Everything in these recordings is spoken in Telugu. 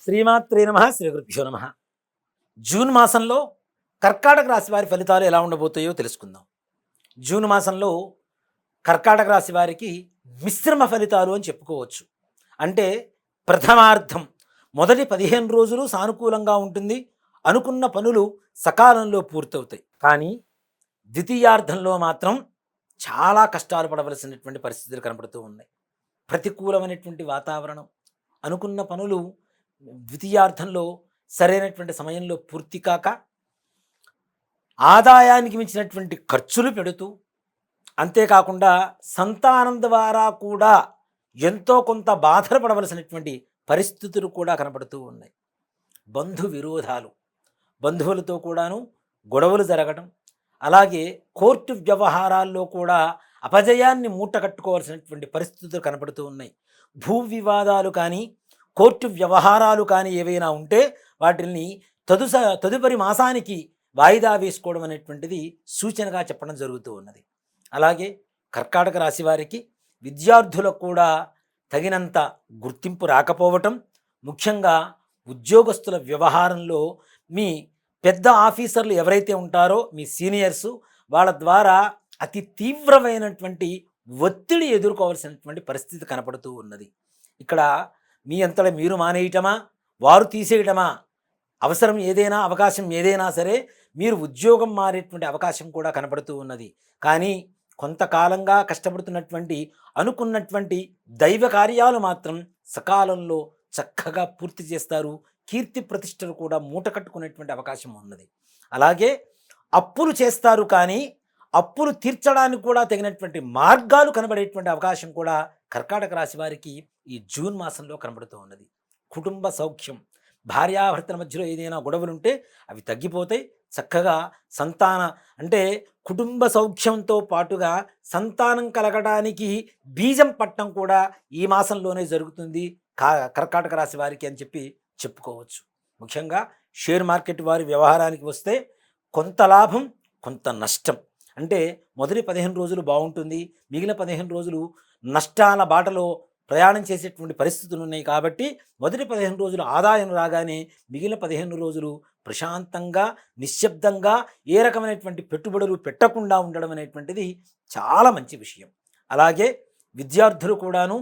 శ్రీమాత్రే నమః, శ్రీ గురుభ్యో నమః. జూన్ మాసంలో కర్కాటక రాశి వారి ఫలితాలు ఎలా ఉండబోతాయో తెలుసుకుందాం. జూన్ మాసంలో కర్కాటక రాశి వారికి మిశ్రమ ఫలితాలు అని చెప్పుకోవచ్చు. అంటే ప్రథమార్థం మొదటి 15 రోజులు సానుకూలంగా ఉంటుంది, అనుకున్న పనులు సకాలంలో పూర్తవుతాయి. కానీ ద్వితీయార్థంలో మాత్రం చాలా కష్టాలు పడవలసినటువంటి పరిస్థితులు కనబడుతూ ఉన్నాయి. ప్రతికూలమైనటువంటి వాతావరణం, అనుకున్న పనులు ద్వితీయార్థంలో సరైనటువంటి సమయంలో పూర్తి కాక ఆదాయానికి మించినటువంటి ఖర్చులు పెడుతూ, అంతేకాకుండా సంతానం ద్వారా కూడా ఎంతో కొంత బాధలు పడవలసినటువంటి పరిస్థితులు కూడా కనబడుతూ ఉన్నాయి. బంధు విరోధాలు, బంధువులతో కూడాను గొడవలు జరగడం, అలాగే కోర్టు వ్యవహారాల్లో కూడా అపజయాన్ని మూట కట్టుకోవాల్సినటువంటి పరిస్థితులు కనబడుతూ ఉన్నాయి. భూ వివాదాలు కానీ కోర్టు వ్యవహారాలు కానీ ఏవైనా ఉంటే వాటిని తదుపరి మాసానికి వాయిదా వేసుకోవడం అనేటువంటిది సూచనగా చెప్పడం జరుగుతూ ఉన్నది. అలాగే కర్కాటక రాశి వారికి విద్యార్థులకు కూడా తగినంత గుర్తింపు రాకపోవటం, ముఖ్యంగా ఉద్యోగస్తుల వ్యవహారంలో మీ పెద్ద ఆఫీసర్లు ఎవరైతే ఉంటారో మీ సీనియర్సు, వాళ్ళ ద్వారా అతి తీవ్రమైనటువంటి ఒత్తిడి ఎదుర్కోవాల్సినటువంటి పరిస్థితి కనపడుతూ ఉన్నది. ఇక్కడ మీ అంతటా మీరు మానేయటమా, వారు తీసేయటమా, అవసరం ఏదైనా అవకాశం ఏదైనా సరే మీరు ఉద్యోగం మారేటువంటి అవకాశం కూడా కనపడుతూ ఉన్నది. కానీ కొంతకాలంగా కష్టపడుతున్నటువంటి అనుకున్నటువంటి దైవ కార్యాలు మాత్రం సకాలంలో చక్కగా పూర్తి చేస్తారు. కీర్తి ప్రతిష్టలు కూడా మూట కట్టుకునేటువంటి అవకాశం ఉన్నది. అలాగే అప్పులు చేస్తారు, కానీ అప్పులు తీర్చడానికి కూడా తగినటువంటి మార్గాలు కనబడేటువంటి అవకాశం కూడా కర్కాటక రాశి వారికి ఈ జూన్ మాసంలో కనబడుతూ ఉన్నది. కుటుంబ సౌఖ్యం, భార్యాభర్తల మధ్యలో ఏదైనా గొడవలుంటే అవి తగ్గిపోతాయి. చక్కగా అంటే కుటుంబ సౌఖ్యంతో పాటుగా సంతానం కలగడానికి బీజం పట్టడం కూడా ఈ మాసంలోనే జరుగుతుంది కర్కాటక రాశి వారికి అని చెప్పుకోవచ్చు. ముఖ్యంగా షేర్ మార్కెట్ వారి వ్యవహారానికి వస్తే కొంత లాభం, కొంత నష్టం. అంటే మొదటి 15 రోజులు బాగుంటుంది, మిగిలిన 15 రోజులు నష్టాల బాటలో ప్రయాణం చేసేటువంటి పరిస్థితులు ఉన్నాయి. కాబట్టి మొదటి 15 రోజులు ఆదాయం రాగానే మిగిలిన 15 రోజులు ప్రశాంతంగా నిశ్శబ్దంగా ఏ రకమైనటువంటి పెట్టుబడులు పెట్టకుండా ఉండడం అనేటువంటిది చాలా మంచి విషయం. అలాగే విద్యార్థులు కూడాను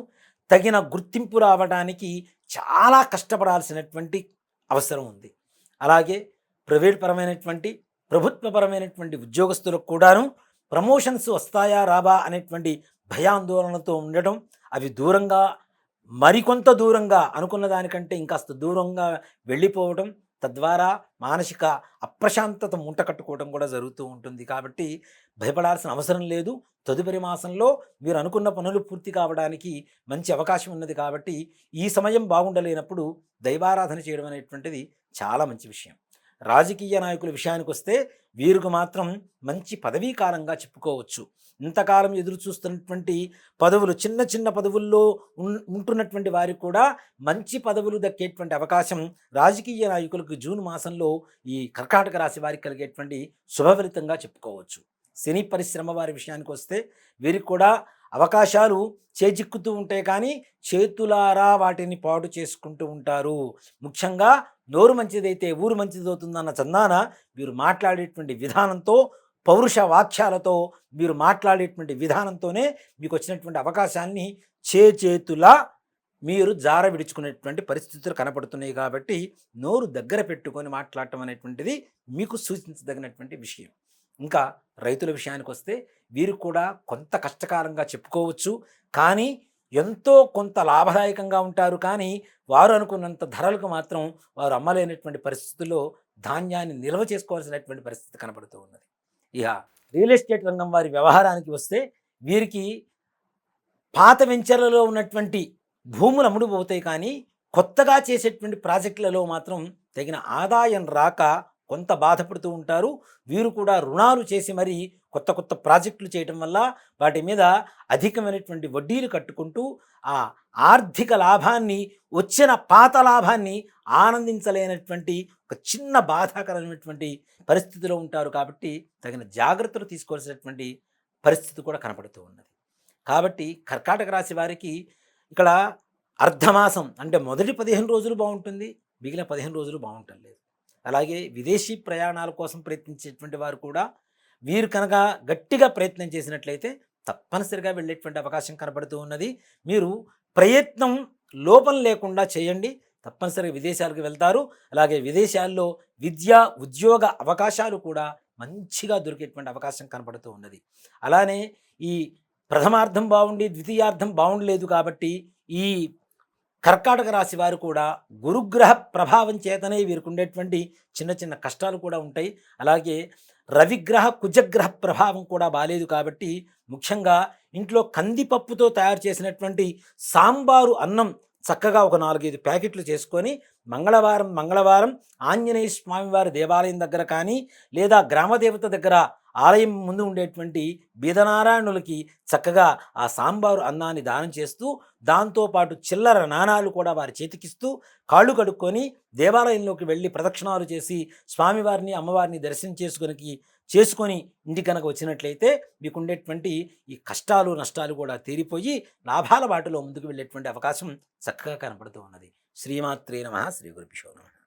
తగిన గుర్తింపు రావడానికి చాలా కష్టపడాల్సినటువంటి అవసరం ఉంది. అలాగే ప్రైవేట్ పరమైనటువంటి ప్రభుత్వపరమైనటువంటి ఉద్యోగస్తులకు కూడాను ప్రమోషన్స్ వస్తాయా రాబా అనేటువంటి భయాందోళనతో ఉండటం, అవి దూరంగా మరికొంత దూరంగా అనుకున్న దానికంటే ఇంకాస్త దూరంగా వెళ్ళిపోవడం, తద్వారా మానసిక అప్రశాంతత మూట కట్టుకోవడం కూడా జరుగుతూ ఉంటుంది. కాబట్టి భయపడాల్సిన అవసరం లేదు. తదుపరి మాసంలో మీరు అనుకున్న పనులు పూర్తి కావడానికి మంచి అవకాశం ఉన్నది. కాబట్టి ఈ సమయం బాగుండలేనప్పుడు దైవారాధన చేయడం అనేటువంటిది చాలా మంచి విషయం. రాజకీయ నాయకుల విషయానికి వస్తే వీరికి మాత్రం మంచి పదవీ కాలంగా చెప్పుకోవచ్చు. ఇంతకాలం ఎదురు చూస్తున్నటువంటి పదవులు, చిన్న చిన్న పదవుల్లో ఉంటున్నటువంటి వారికి కూడా మంచి పదవులు దక్కేటువంటి అవకాశం రాజకీయ నాయకులకు జూన్ మాసంలో ఈ కర్కాటక రాశి వారికి కలిగేటువంటి శుభ ఫలితంగా చెప్పుకోవచ్చు. సినీ పరిశ్రమ వారి విషయానికి వస్తే వీరికి కూడా అవకాశాలు చేజిక్కుతూ ఉంటాయి, కానీ చేతులారా వాటిని పాడు చేసుకుంటూ ఉంటారు. ముఖ్యంగా నోరు మంచిదైతే ఊరు మంచిదవుతుందన్న చందాన వీరు మాట్లాడేటువంటి విధానంతో, పౌరుష వాక్యాలతో మీరు మాట్లాడేటువంటి విధానంతోనే మీకు వచ్చినటువంటి అవకాశాన్ని చేతులా మీరు జార విడుచుకునేటువంటి పరిస్థితులు కనపడుతున్నాయి. కాబట్టి నోరు దగ్గర పెట్టుకొని మాట్లాడటం అనేటువంటిది మీకు సూచించదగినటువంటి విషయం. ఇంకా రైతుల విషయానికి వస్తే వీరు కూడా కొంత కష్టకాలంగా చెప్పుకోవచ్చు, కానీ ఎంతో కొంత లాభదాయకంగా ఉంటారు. కానీ వారు అనుకున్నంత ధరలకు మాత్రం వారు అమ్మలేనటువంటి పరిస్థితుల్లో ధాన్యాన్ని నిల్వ చేసుకోవాల్సినటువంటి పరిస్థితి కనబడుతూ ఉన్నది. ఇక రియల్ ఎస్టేట్ రంగం వారి వ్యవహారానికి వస్తే వీరికి పాత వెంచర్లలో ఉన్నటువంటి భూములు అమ్ముడుపోతాయి, కానీ కొత్తగా చేసేటువంటి ప్రాజెక్టులలో మాత్రం తగిన ఆదాయం రాక కొంత బాధపడుతూ ఉంటారు. వీరు కూడా రుణాలు చేసి మరీ కొత్త కొత్త ప్రాజెక్టులు చేయటం వల్ల వాటి మీద అధికమైనటువంటి వడ్డీలు కట్టుకుంటూ ఆ ఆర్థిక లాభాన్ని, వచ్చిన పాత లాభాన్ని ఆనందించలేనటువంటి ఒక చిన్న బాధాకరమైనటువంటి పరిస్థితిలో ఉంటారు. కాబట్టి తగిన జాగ్రత్తలు తీసుకోవాల్సినటువంటి పరిస్థితి కూడా కనపడుతూ ఉన్నది. కాబట్టి కర్కాటక రాశి వారికి ఇక్కడ అర్ధమాసం అంటే మొదటి 15 రోజులు బాగుంటుంది, మిగిలిన 15 రోజులు బాగుంటం లేదు. అలాగే విదేశీ ప్రయాణాల కోసం ప్రయత్నించేటువంటి వారు కూడా వీరు కనుక గట్టిగా ప్రయత్నం చేసినట్లయితే తప్పనిసరిగా వెళ్ళేటువంటి అవకాశం కనబడుతూ ఉన్నది. మీరు ప్రయత్నం లోపం లేకుండా చేయండి, తప్పనిసరిగా విదేశాలకు వెళ్తారు. అలాగే విదేశాల్లో విద్యా ఉద్యోగ అవకాశాలు కూడా మంచిగా దొరికేటువంటి అవకాశం కనబడుతూ ఉన్నది. అలానే ఈ ప్రథమార్థం బాగుండి ద్వితీయార్థం బాగుండలేదు కాబట్టి ఈ కర్కాటక రాశి వారు కూడా గురుగ్రహ ప్రభావం చేతనే వీరికి ఉండేటువంటి చిన్న చిన్న కష్టాలు కూడా ఉంటాయి. అలాగే రవిగ్రహ కుజగ్రహ ప్రభావం కూడా బాలేదు కాబట్టి ముఖ్యంగా ఇంట్లో కందిపప్పుతో తయారు చేసినటువంటి సాంబారు అన్నం చక్కగా ఒక 4-5 ప్యాకెట్లు చేసుకొని మంగళవారం ఆంజనేయ స్వామివారి దేవాలయం దగ్గర కానీ లేదా గ్రామదేవత దగ్గర ఆలయం ముందు ఉండేటువంటి బీదనారాయణులకి చక్కగా ఆ సాంబారు అన్నాన్ని దానం చేస్తూ దాంతోపాటు చిల్లర నాణాలు కూడా వారి చేతికిస్తూ కాళ్ళు కడుక్కొని దేవాలయంలోకి వెళ్ళి ప్రదక్షిణాలు చేసి స్వామివారిని అమ్మవారిని దర్శనం చేసుకొని ఇంటికి కనుక వచ్చినట్లయితే మీకు ఉండేటువంటి ఈ కష్టాలు నష్టాలు కూడా తీరిపోయి లాభాల బాటలో ముందుకు వెళ్ళేటువంటి అవకాశం చక్కగా కనపడుతూ ఉన్నది. శ్రీమాత్రే నమః. శ్రీ గురుభ్యో నమః.